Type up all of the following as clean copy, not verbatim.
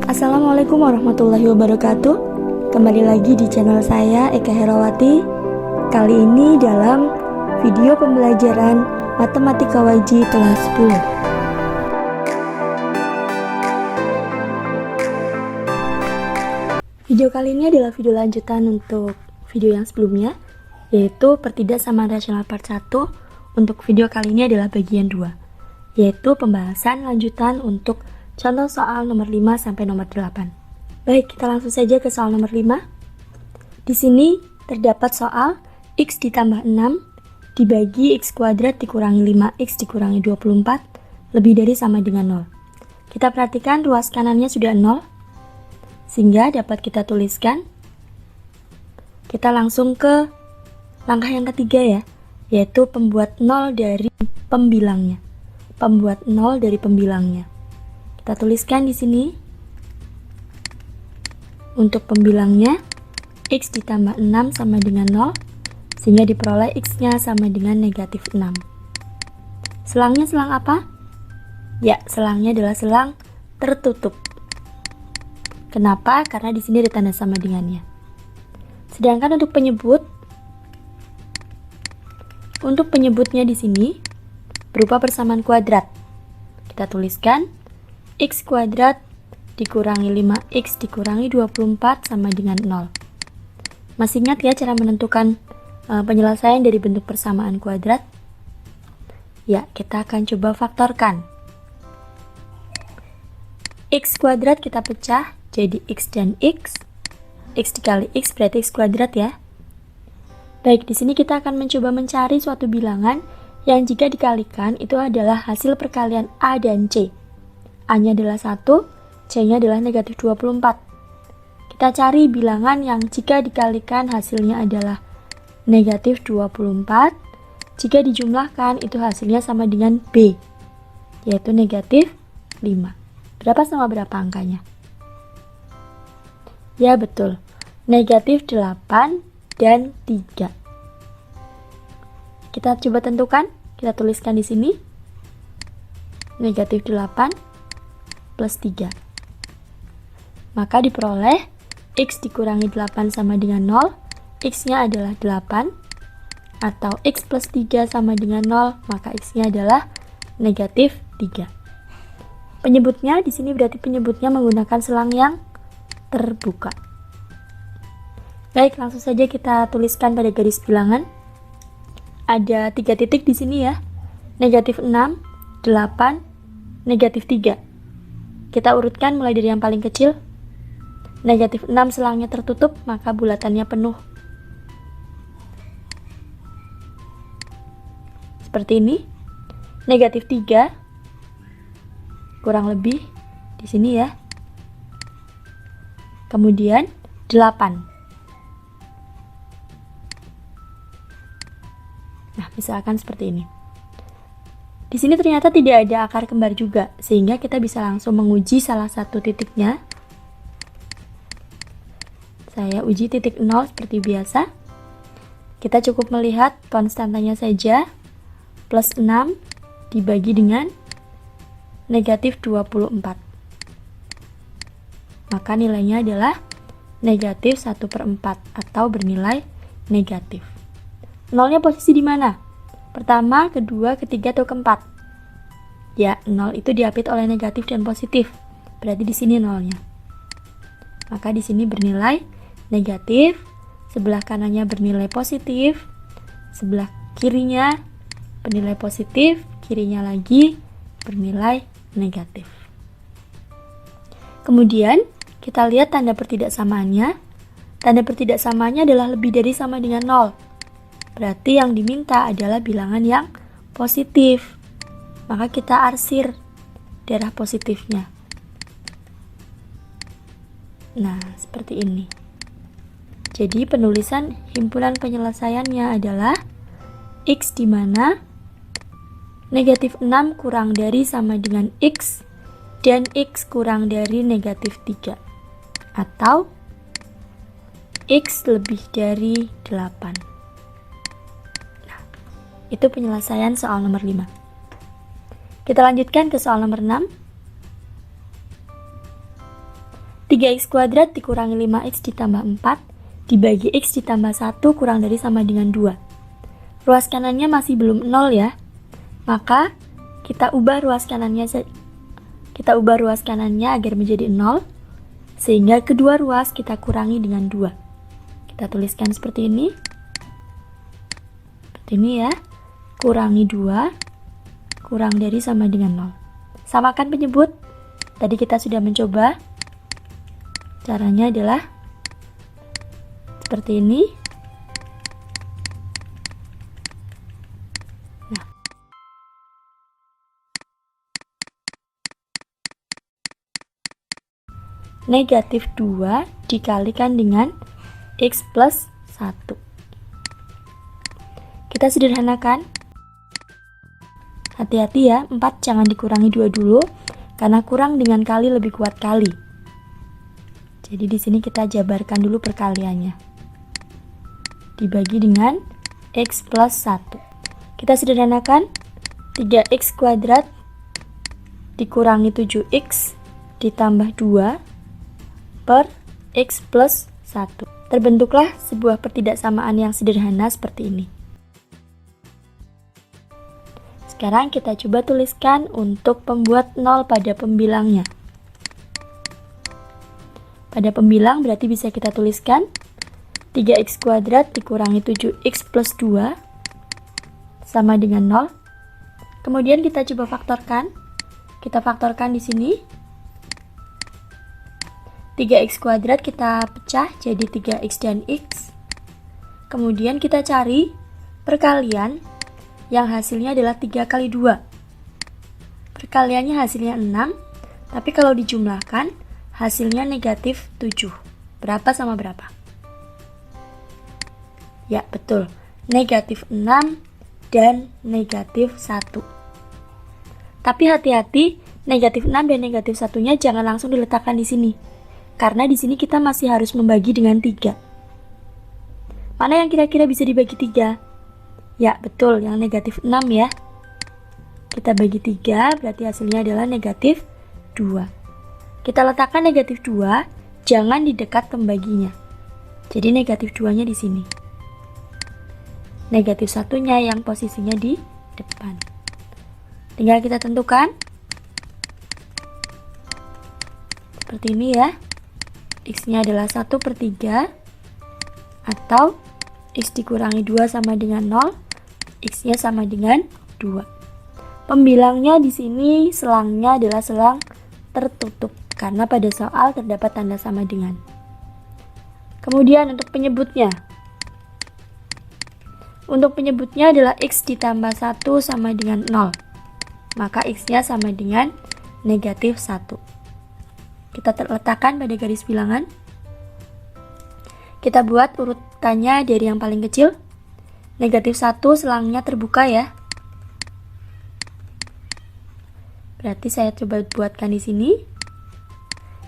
Assalamualaikum warahmatullahi wabarakatuh. Kembali lagi di channel saya, Eka Herawati. Kali ini dalam video pembelajaran Matematika Wajib kelas 10. Video kali ini adalah video lanjutan untuk video yang sebelumnya, yaitu pertidaksamaan rasional part 1. Untuk video kali ini adalah bagian 2, yaitu pembahasan lanjutan untuk contoh soal nomor 5 sampai nomor 8. Baik, kita langsung saja ke soal nomor 5. Di sini terdapat soal x ditambah 6 dibagi x kuadrat dikurangi 5x dikurangi 24 lebih dari sama dengan 0. Kita perhatikan ruas kanannya sudah 0, sehingga dapat kita tuliskan. Kita langsung ke langkah yang ketiga ya, yaitu pembuat 0 dari pembilangnya. Pembuat 0 dari pembilangnya. Kita tuliskan di sini. Untuk pembilangnya x ditambah 6 sama dengan 0, sehingga diperoleh x-nya sama dengan negatif 6. Selangnya selang apa? Ya, selangnya adalah selang tertutup. Kenapa? Karena di sini ada tanda sama dengannya. Sedangkan untuk penyebutnya di sini berupa persamaan kuadrat. Kita tuliskan x kuadrat dikurangi 5x dikurangi 24 sama dengan 0. Masih ingat ya cara menentukan penyelesaian dari bentuk persamaan kuadrat? Ya, kita akan coba faktorkan. X kuadrat kita pecah jadi x dan x. X dikali x berarti x kuadrat ya. Baik, di sini kita akan mencoba mencari suatu bilangan yang jika dikalikan itu adalah hasil perkalian A dan C. A-nya adalah 1, C-nya adalah negatif 24. Kita cari bilangan yang jika dikalikan hasilnya adalah negatif 24. Jika dijumlahkan itu hasilnya sama dengan B, yaitu negatif 5. Berapa sama berapa angkanya? Ya betul, negatif 8 dan 3. Kita coba tentukan, kita tuliskan di sini. Negatif 8 plus 3. Maka diperoleh x dikurangi 8 sama dengan 0, x-nya adalah 8, atau x plus 3 sama dengan 0, maka x-nya adalah negatif 3. Penyebutnya di sini berarti penyebutnya menggunakan selang yang terbuka. Baik, langsung saja kita tuliskan pada garis bilangan. Ada 3 titik di sini ya. Negatif 6, 8, negatif 3. Kita urutkan mulai dari yang paling kecil. Negatif 6 selangnya tertutup, maka bulatannya penuh. Seperti ini. Negatif 3 kurang lebih di sini ya. Kemudian 8. Nah, misalkan seperti ini. Di sini ternyata tidak ada akar kembar juga, sehingga kita bisa langsung menguji salah satu titiknya. Saya uji titik 0 seperti biasa. Kita cukup melihat konstantanya saja, plus 6 dibagi dengan negatif 24. Maka nilainya adalah negatif 1/4 atau bernilai negatif. Nolnya posisi di mana? Pertama, kedua, ketiga, atau keempat? Ya, 0 itu diapit oleh negatif dan positif. Berarti di sini nolnya. Maka di sini bernilai negatif, sebelah kanannya bernilai positif, sebelah kirinya bernilai positif, kirinya lagi bernilai negatif. Kemudian, kita lihat tanda pertidaksamaannya. Tanda pertidaksamaannya adalah lebih dari sama dengan 0. Berarti yang diminta adalah bilangan yang positif. Maka kita arsir daerah positifnya. Nah, seperti ini. Jadi penulisan himpunan penyelesaiannya adalah x di mana negatif 6 kurang dari sama dengan x dan x kurang dari negatif 3. Atau x lebih dari 8. Itu penyelesaian soal nomor 5. Kita lanjutkan ke soal nomor 6. 3x kuadrat dikurangi 5x ditambah 4 dibagi x ditambah 1 kurang dari sama dengan 2. Ruas kanannya masih belum 0 ya. Maka kita ubah ruas kanannya agar menjadi 0, sehingga kedua ruas kita kurangi dengan 2. Kita tuliskan seperti ini. Seperti ini ya. Kurangi 2 kurang dari sama dengan 0. Samakan penyebut. Tadi kita sudah mencoba. Caranya adalah seperti ini. Nah, negatif 2 dikalikan dengan x plus 1. Kita sederhanakan. Hati-hati ya, 4 jangan dikurangi 2 dulu, karena kurang dengan kali lebih kuat kali. Jadi di sini kita jabarkan dulu perkaliannya. Dibagi dengan x plus 1. Kita sederhanakan. 3x kuadrat dikurangi 7x ditambah 2 per x plus 1. Terbentuklah sebuah pertidaksamaan yang sederhana seperti ini. Sekarang kita coba tuliskan untuk pembuat 0 pada pembilangnya. Pada pembilang berarti bisa kita tuliskan 3x kuadrat dikurangi 7x plus 2 sama dengan 0. Kemudian kita coba faktorkan. Kita faktorkan di sini. 3x kuadrat kita pecah jadi 3x dan x. Kemudian kita cari perkalian yang hasilnya adalah 3 kali 2. Perkaliannya hasilnya 6, tapi kalau dijumlahkan hasilnya negatif 7. Berapa sama berapa? Ya, betul. Negatif 6 dan negatif 1. Tapi hati-hati, negatif 6 dan negatif 1-nya jangan langsung diletakkan di sini. Karena di sini kita masih harus membagi dengan 3. Mana yang kira-kira bisa dibagi 3? Ya, betul, yang negatif 6 ya. Kita bagi 3, berarti hasilnya adalah negatif 2. Kita letakkan negatif 2, jangan di dekat pembaginya. Jadi negatif 2-nya di sini. Negatif 1-nya yang posisinya di depan. Tinggal kita tentukan. Seperti ini ya. X-nya adalah 1/3 atau X dikurangi 2 sama dengan 0, X-nya sama dengan 2. Pembilangnya di sini selangnya adalah selang tertutup karena pada soal terdapat tanda sama dengan. Kemudian untuk penyebutnya. Untuk penyebutnya adalah X ditambah 1 sama dengan 0. Maka X-nya sama dengan negatif 1. Kita letakkan pada garis bilangan. Kita buat urutannya dari yang paling kecil. Negatif 1 selangnya terbuka ya. Berarti saya coba buatkan di sini.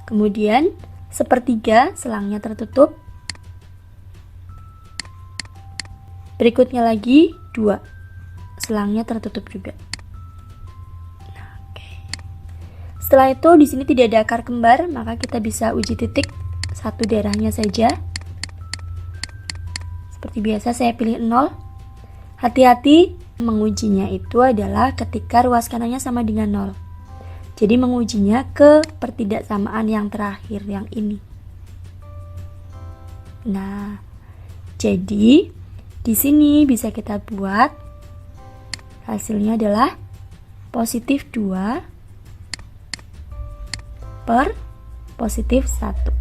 Kemudian 1/3 selangnya tertutup. Berikutnya lagi 2. Selangnya tertutup juga. Nah, oke. Setelah itu di sini tidak ada akar kembar, maka kita bisa uji titik satu daerahnya saja. Seperti biasa saya pilih 0. Hati-hati, mengujinya itu adalah ketika ruas kanannya sama dengan 0. Jadi mengujinya ke pertidaksamaan yang terakhir, yang ini. Nah, jadi di sini bisa kita buat hasilnya adalah positif 2 per positif 1.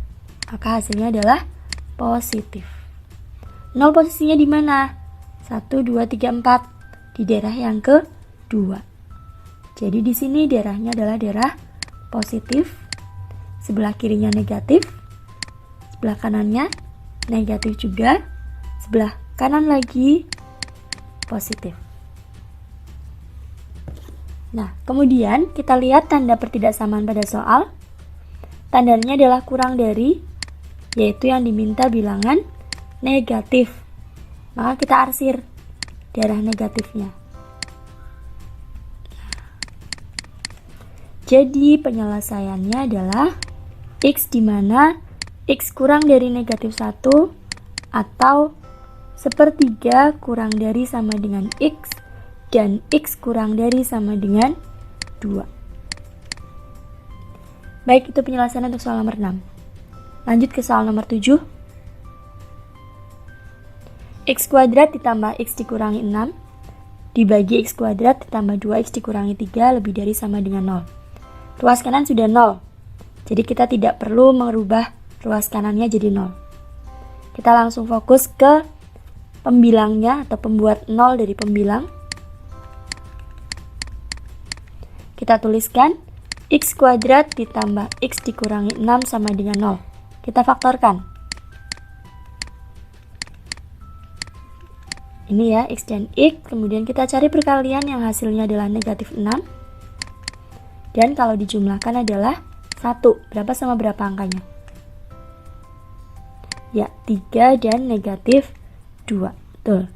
Maka hasilnya adalah positif. 0 posisinya di mana? 1, 2, 3, 4. Di daerah yang kedua. Jadi di sini daerahnya adalah daerah positif. Sebelah kirinya negatif. Sebelah kanannya negatif juga. Sebelah kanan lagi positif. Nah, kemudian kita lihat tanda pertidaksamaan pada soal. Tandanya adalah kurang dari, yaitu yang diminta bilangan negatif. Maka kita arsir daerah negatifnya. Jadi penyelesaiannya adalah X di mana X kurang dari negatif 1 atau sepertiga kurang dari sama dengan X dan X kurang dari sama dengan 2. Baik, itu penjelasan untuk soal nomor 6. Lanjut ke soal nomor 7. X kuadrat ditambah X dikurangi 6 dibagi X kuadrat ditambah 2X dikurangi 3 lebih dari sama dengan 0. Ruas kanan sudah 0, jadi kita tidak perlu merubah ruas kanannya jadi 0. Kita langsung fokus ke pembilangnya atau pembuat 0 dari pembilang. Kita tuliskan X kuadrat ditambah X dikurangi 6 sama dengan 0. Kita faktorkan. Ini ya, X dan X. Kemudian kita cari perkalian yang hasilnya adalah negatif 6. Dan kalau dijumlahkan adalah 1. Berapa sama berapa angkanya? Ya, 3 dan negatif 2. Betul.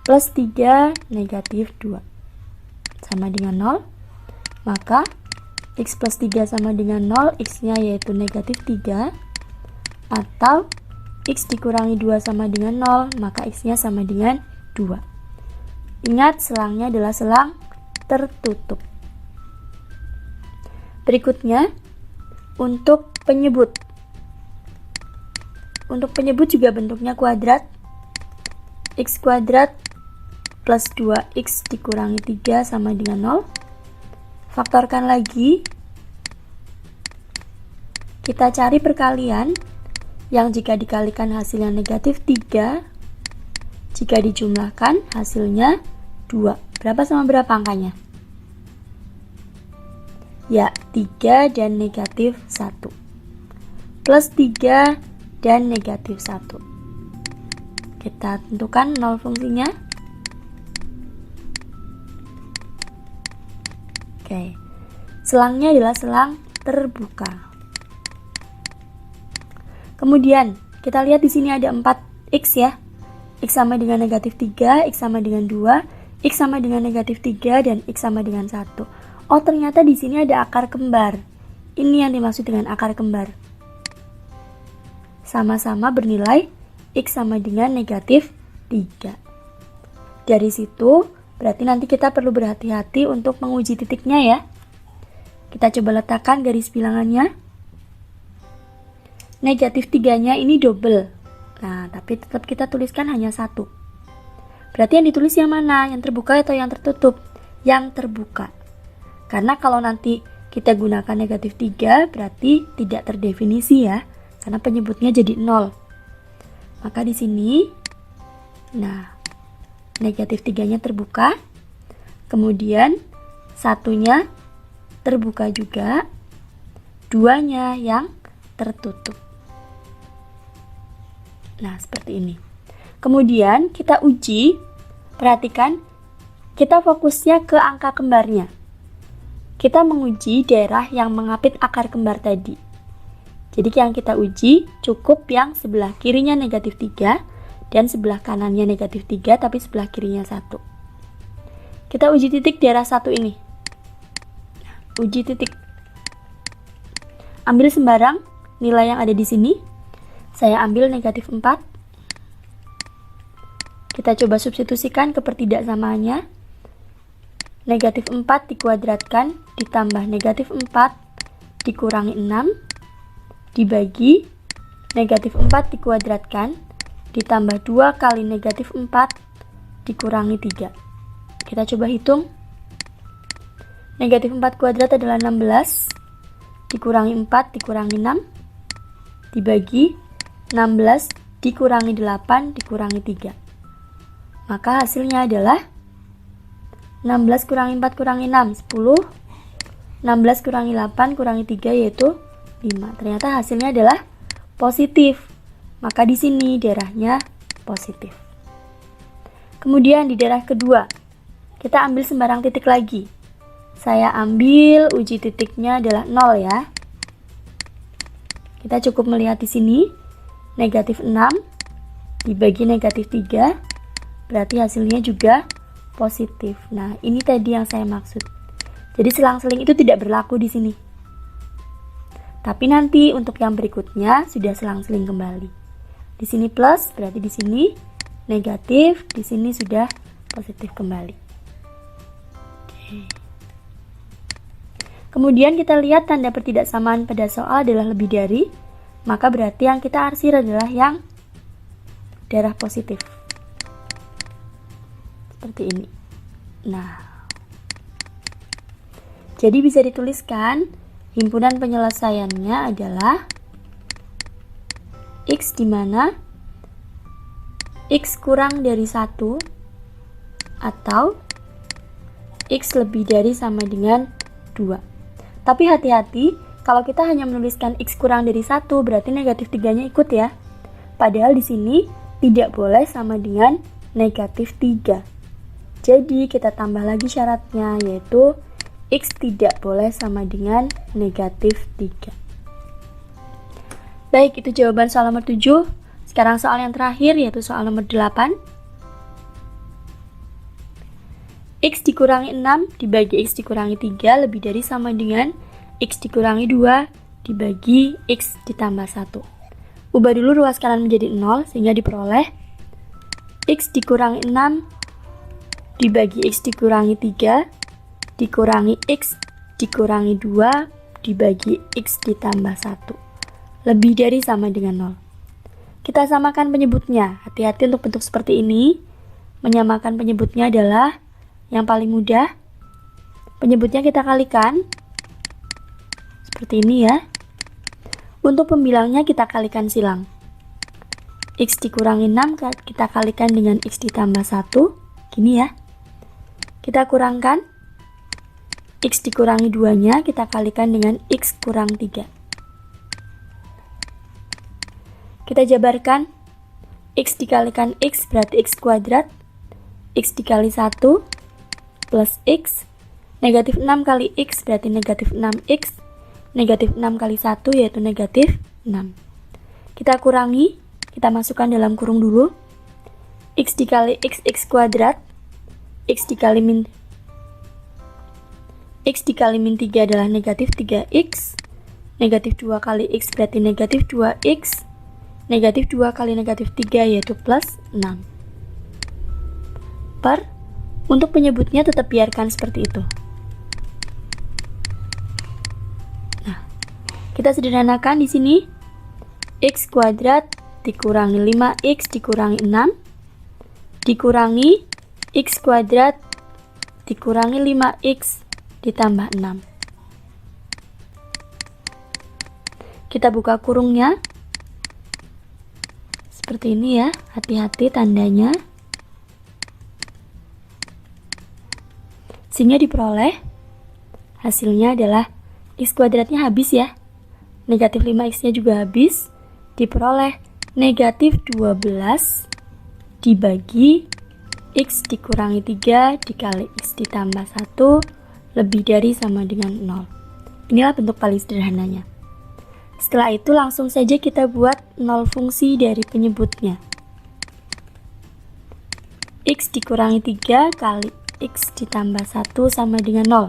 Plus 3 negatif 2. Sama dengan 0. Maka X plus 3 sama dengan 0. X-nya yaitu negatif 3. Atau X dikurangi 2 sama dengan 0. Maka X-nya sama dengan 2. Ingat, selangnya adalah selang tertutup. Berikutnya, untuk penyebut. Untuk penyebut juga bentuknya kuadrat. X kuadrat plus 2X dikurangi 3 sama dengan 0. Faktorkan lagi. Kita cari perkalian yang jika dikalikan hasilnya negatif 3. Jika dijumlahkan hasilnya 2. Berapa sama berapa angkanya? Ya, 3 dan negatif 1. Plus 3 dan negatif 1. Kita tentukan 0 fungsinya. Oke. Selangnya adalah selang terbuka. Kemudian, kita lihat di sini ada 4X ya. X sama dengan negatif 3, X sama dengan 2, X sama dengan negatif 3, dan X sama dengan 1. Oh, ternyata di sini ada akar kembar. Ini yang dimaksud dengan akar kembar. Sama-sama bernilai X sama dengan negatif 3. Dari situ, berarti nanti kita perlu berhati-hati untuk menguji titiknya ya. Kita coba letakkan garis bilangannya. Negatif 3-nya ini double. Nah, tapi tetap kita tuliskan hanya 1. Berarti yang ditulis yang mana? Yang terbuka atau yang tertutup? Yang terbuka. Karena kalau nanti kita gunakan negatif 3, berarti tidak terdefinisi ya. Karena penyebutnya jadi 0. Maka di sini, nah, negatif 3-nya terbuka. Kemudian, 1-nya terbuka juga. 2-nya yang tertutup. Nah, seperti ini. Kemudian, kita uji. Perhatikan, kita fokusnya ke angka kembarnya. Kita menguji daerah yang mengapit akar kembar tadi. Jadi yang kita uji cukup yang sebelah kirinya negatif 3 dan sebelah kanannya negatif 3 tapi sebelah kirinya 1. Kita uji titik daerah 1 ini. Uji titik. Ambil sembarang nilai yang ada di sini. Saya ambil negatif 4. Kita coba substitusikan kepertidaksamaannya. Negatif 4 dikuadratkan ditambah negatif 4 dikurangi 6 dibagi negatif 4 dikuadratkan ditambah 2 kali negatif 4 dikurangi 3. Kita coba hitung. Negatif 4 kuadrat adalah 16 dikurangi 4 dikurangi 6 dibagi 16 dikurangi 8 dikurangi 3. Maka hasilnya adalah 16 kurangi 4 kurangi 6, 10. 16 kurangi 8 kurangi 3 yaitu 5. Ternyata hasilnya adalah positif. Maka di sini daerahnya positif. Kemudian di daerah kedua, kita ambil sembarang titik lagi. Saya ambil uji titiknya adalah 0 ya. Kita cukup melihat di sini negatif 6 dibagi negatif 3, berarti hasilnya juga positif. Nah, ini tadi yang saya maksud. Jadi selang-seling itu tidak berlaku di sini. Tapi nanti untuk yang berikutnya sudah selang-seling kembali. Di sini plus, berarti di sini negatif, di sini sudah positif kembali. Kemudian kita lihat tanda pertidaksamaan pada soal adalah lebih dari, maka berarti yang kita arsir adalah yang darah positif. Seperti ini. Nah, jadi bisa dituliskan himpunan penyelesaiannya adalah X di mana X kurang dari 1 atau X lebih dari sama dengan 2. Tapi hati-hati, kalau kita hanya menuliskan X kurang dari 1, berarti negatif 3-nya ikut ya. Padahal di sini tidak boleh sama dengan negatif 3. Jadi kita tambah lagi syaratnya, yaitu X tidak boleh sama dengan negatif 3. Baik, itu jawaban soal nomor 7. Sekarang soal yang terakhir, yaitu soal nomor 8. X dikurangi 6 dibagi X dikurangi 3 lebih dari sama dengan X dikurangi 2 dibagi X ditambah 1. Ubah dulu ruas kanan menjadi 0 sehingga diperoleh X dikurangi 6 dibagi X dikurangi 3 dikurangi X dikurangi 2 dibagi X ditambah 1 lebih dari sama dengan 0. Kita samakan penyebutnya. Hati-hati untuk bentuk seperti ini. Menyamakan penyebutnya adalah yang paling mudah. Penyebutnya kita kalikan seperti ini ya. Untuk pembilangnya kita kalikan silang. X dikurangi 6 kita kalikan dengan X ditambah 1. Gini ya. Kita kurangkan. X dikurangi 2-nya kita kalikan dengan X kurang 3. Kita jabarkan. X dikalikan X berarti X kuadrat. X dikali 1 plus X. Negatif 6 kali X berarti negatif 6X. Negatif 6 kali 1 yaitu negatif 6. Kita kurangi. Kita masukkan dalam kurung dulu. X dikali X, X kuadrat. X dikali min 3 adalah negatif 3X. Negatif 2 kali X berarti negatif 2X. Negatif 2 kali negatif 3 yaitu plus 6. Untuk penyebutnya tetap biarkan seperti itu. Nah, kita sederhanakan di sini. X kuadrat dikurangi 5X dikurangi 6 dikurangi X kuadrat dikurangi 5X ditambah 6. Kita buka kurungnya. Seperti ini ya, hati-hati tandanya. Sehingga diperoleh hasilnya adalah X kuadratnya habis ya. Negatif 5X-nya juga habis. Diperoleh negatif 12 dibagi X dikurangi 3 dikali X ditambah 1 lebih dari sama dengan 0. Inilah bentuk paling sederhananya. Setelah itu langsung saja kita buat 0 fungsi dari penyebutnya. X dikurangi 3 kali X ditambah 1 sama dengan 0.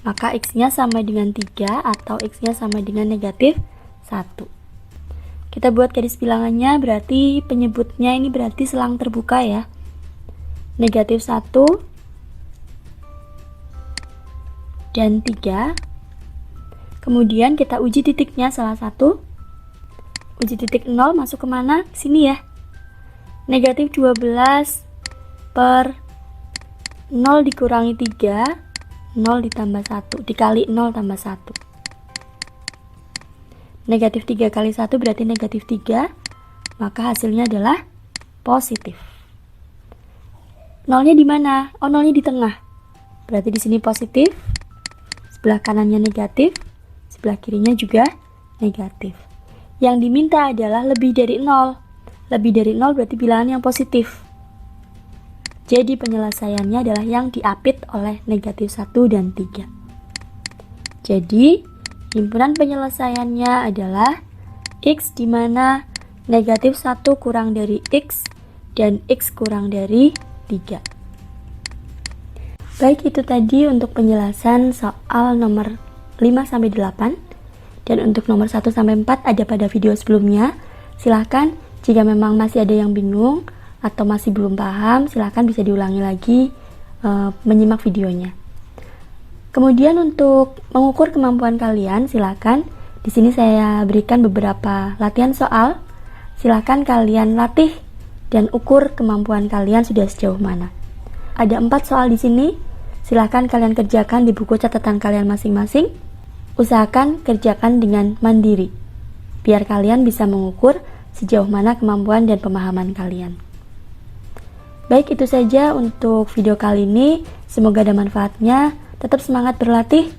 Maka X-nya sama dengan 3 atau X-nya sama dengan negatif 1. Kita buat garis bilangannya, berarti penyebutnya ini berarti selang terbuka ya. Negatif 1 dan 3. Kemudian kita uji titiknya salah satu. Uji titik 0 masuk kemana? Sini ya. Negatif 12 per 0 dikurangi 3, 0 ditambah 1, dikali 0 tambah 1. Negatif 3 kali 1 berarti negatif 3, maka hasilnya adalah positif. Nolnya di mana? Oh, nolnya di tengah. Berarti di sini positif, sebelah kanannya negatif, sebelah kirinya juga negatif. Yang diminta adalah lebih dari 0. Lebih dari 0 berarti bilangan yang positif. Jadi penyelesaiannya adalah yang diapit oleh negatif 1 dan 3. Jadi himpunan penyelesaiannya adalah X di mana negatif 1 kurang dari X dan X kurang dari 3. Baik, itu tadi untuk penjelasan soal nomor 5-8. Dan untuk nomor 1 sampai 4 ada pada video sebelumnya. Silahkan jika memang masih ada yang bingung atau masih belum paham, silahkan bisa diulangi lagi menyimak videonya. Kemudian untuk mengukur kemampuan kalian, silahkan di sini saya berikan beberapa latihan soal. Silahkan kalian latih dan ukur kemampuan kalian sudah sejauh mana. Ada 4 soal di sini. Silahkan kalian kerjakan di buku catatan kalian masing-masing. Usahakan kerjakan dengan mandiri, biar kalian bisa mengukur sejauh mana kemampuan dan pemahaman kalian. Baik, itu saja untuk video kali ini. Semoga ada manfaatnya. Tetap semangat berlatih.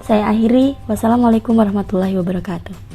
Saya akhiri. Wassalamualaikum warahmatullahi wabarakatuh.